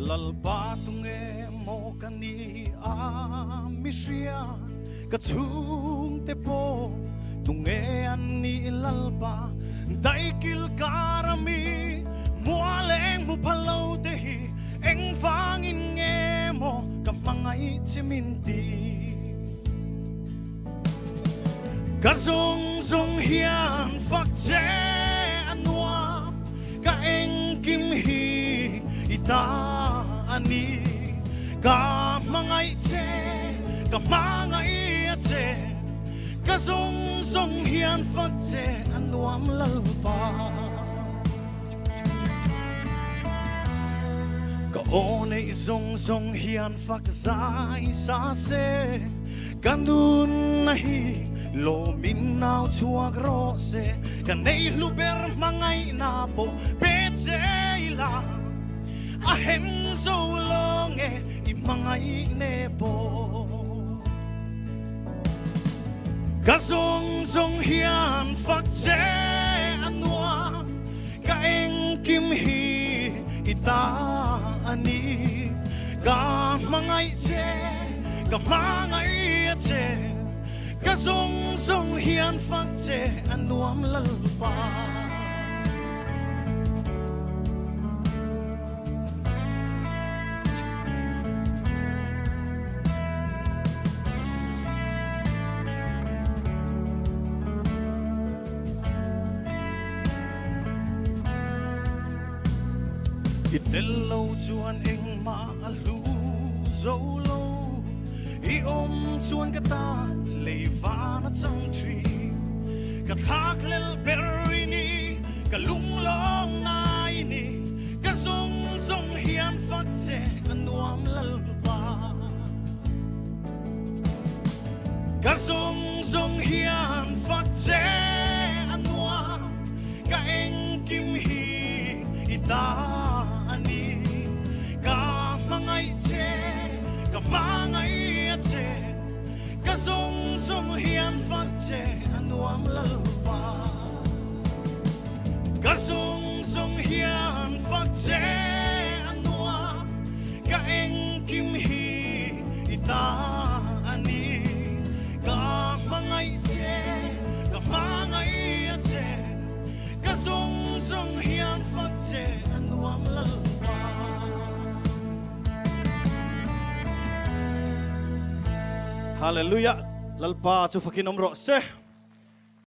lalpatung mo kani amisya kachung tepo tunge ani lalpa daikil karami mualeng mupalaw tehi eng fangin nge mo kamangay chiminti kazong zong hian fakje anwa kaeng kimhi ita ani kamangay che kamangay che kazong zong hian fakje anwam lalpa kaone zong zong hian fakzai sa se kanun nahi lo min nao chuak ro se kanei luber mangai na po pecheila a hen zo longe i mangai ne po kazong zong hian fakje anwa ka eng kim hi ita ani ka mangai che ka mangai che kazong zong hian fakje anwam lalpa Itelo chuan eng ma alu zolo I chuan kata leivana chang tri kathak lel berini kalung long nai ni kazong zong hian fakje anwam lalpa kazong zong hian fakje anwa ka eng kim hi ita kamangay che kazong zong hian fakje anwam lalpa kazong zong hian fakje anwa ka eng kim hi ita ani kamangay che kazong zong hian fakje anwam lalpa Hallelujah lalpa chu fakin omro se